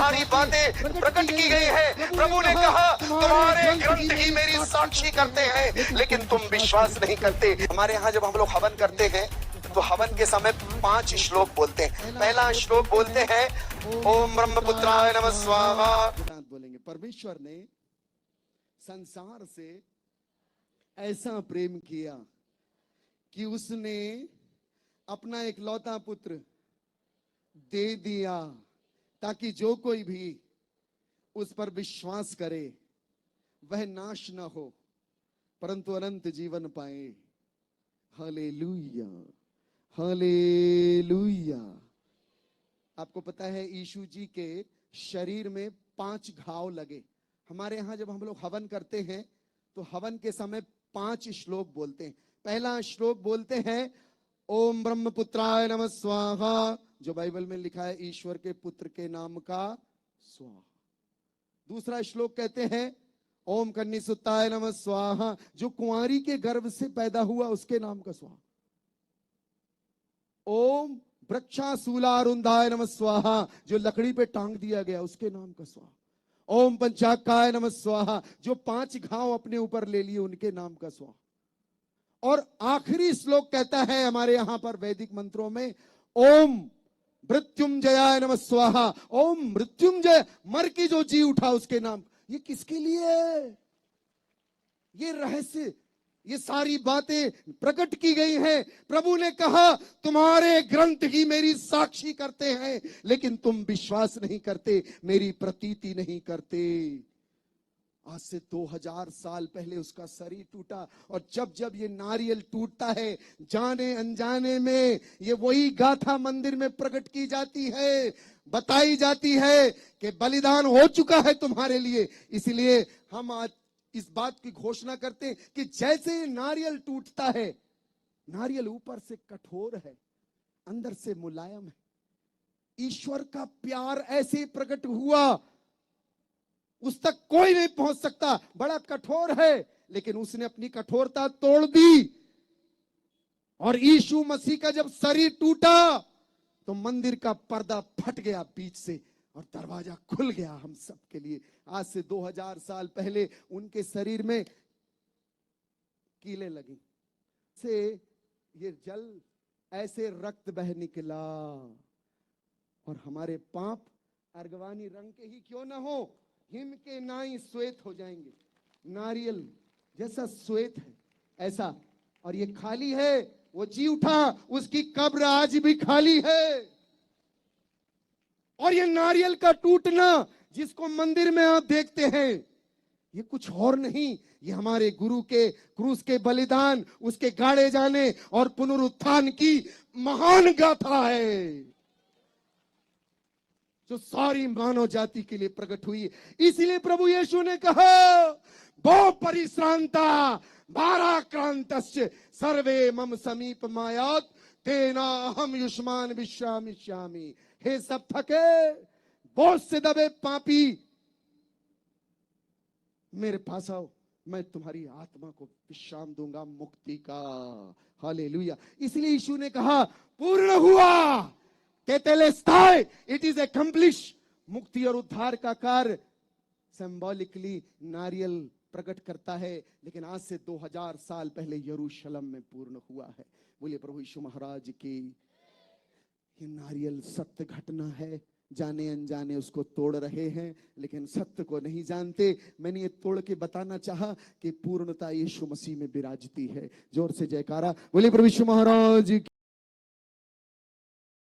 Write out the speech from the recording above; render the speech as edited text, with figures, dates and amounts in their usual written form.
सारी बातें प्रकट की गई है। प्रभु ने कहा तुम्हारे ग्रंथ ही मेरी साक्षी करते हैं, लेकिन तुम विश्वास नहीं करते। हमारे यहाँ जब हम लोग हवन करते हैं तो हवन के समय 5 श्लोक बोलते हैं। पहला श्लोक बोलते हैं ओम ब्रह्मपुत्राय नमः स्वाहा। बोलेंगे परमेश्वर ने संसार से ऐसा प्रेम किया कि उसने अपना इकलौता पुत्र दे दिया, ताकि जो कोई भी उस पर विश्वास करे वह नाश न हो परंतु अनंत जीवन पाए। Hallelujah, hallelujah. आपको पता है यीशु जी के शरीर में 5 घाव लगे। हमारे यहां जब हम लोग हवन करते हैं तो हवन के समय 5 श्लोक बोलते हैं। पहला श्लोक बोलते हैं ओम ब्रह्मपुत्राय नमः स्वाहा, जो बाइबल में लिखा है ईश्वर के पुत्र के नाम का स्वाहा। दूसरा श्लोक कहते हैं ओम कन्निसुताय नमः स्वाहा, जो कुंवारी के गर्भ से पैदा हुआ उसके नाम का स्वाहा। ओम वृक्षाशूलारुंधाय नमः स्वाहा, जो लकड़ी पे टांग दिया गया उसके नाम का स्वाहा। ओम पंचाकाय नमः स्वाहा, जो 5 घाव अपने ऊपर ले लिए उनके नाम का स्वाहा। और आखिरी श्लोक कहता है हमारे यहां पर वैदिक मंत्रों में ओम मृत्युंजयाय नमः स्वाहा। ओम मृत्युंजय, मर के जो जी उठा उसके नाम। ये किसके लिए है? ये रहस्य, ये सारी बातें प्रकट की गई हैं। प्रभु ने कहा तुम्हारे ग्रंथ ही मेरी साक्षी करते हैं, लेकिन तुम विश्वास नहीं करते, मेरी प्रतीति नहीं करते। आज से 2000 साल पहले उसका शरीर टूटा, और जब जब ये नारियल टूटता है जाने अनजाने में ये वही गाथा मंदिर में प्रकट की जाती है, बताई जाती है कि बलिदान हो चुका है तुम्हारे लिए। इसलिए हम आज इस बात की घोषणा करते हैं कि जैसे नारियल टूटता है, नारियल ऊपर से कठोर है अंदर से मुलायम है। ईश्वर का प्यार ऐसे प्रकट हुआ, उस तक कोई नहीं पहुंच सकता, बड़ा कठोर है, लेकिन उसने अपनी कठोरता तोड़ दी। और यीशु मसीह का जब शरीर टूटा तो मंदिर का पर्दा फट गया बीच से और दरवाजा खुल गया हम सब के लिए। आज से 2000 साल पहले उनके शरीर में कीले लगी से ये जल ऐसे रक्त बह निकला, और हमारे पाप अर्गवानी रंग के ही क्यों ना हो, हिम के नाई श्वेत हो जाएंगे। नारियल जैसा श्वेत है ऐसा, और ये खाली है, वो जी उठा, उसकी कब्र आज भी खाली है। और ये नारियल का टूटना जिसको मंदिर में आप देखते हैं, ये कुछ और नहीं, ये हमारे गुरु के क्रूस के बलिदान, उसके गाड़े जाने और पुनरुत्थान की महान गाथा है, जो सारी मानव जाति के लिए प्रकट हुई। इसलिए प्रभु यीशु ने कहा वो परिश्रांता भाराक्रांतस्य सर्वे मम समीप मायात तेना हम युष्मान विश्रामिष्यामि। हे सब थके बोझ से दबे पापी, मेरे पास आओ, मैं तुम्हारी आत्मा को विश्राम दूंगा, मुक्ति का। हालेलुया। इसलिए यीशु ने कहा पूर्ण हुआ, तेतेलेस्ताई, इट इज एक्म्प्लिश। मुक्ति और उद्धार का कार्य सिंबॉलिकली नारियल प्रकट करता है, लेकिन आज से 2000 साल पहले यरूशलेम में पूर्ण हुआ है। बोलिए प्रभु यीशु महाराज की। ये नारियल सत्य घटना है, जाने अनजाने उसको तोड़ रहे हैं, लेकिन सत्य को नहीं जानते। मैंने ये तोड़ के बताना चाहा कि पूर्णता यीशु मसीह में विराजती है। जोर से जयकारा बोलिए प्रभु यीशु महाराज की।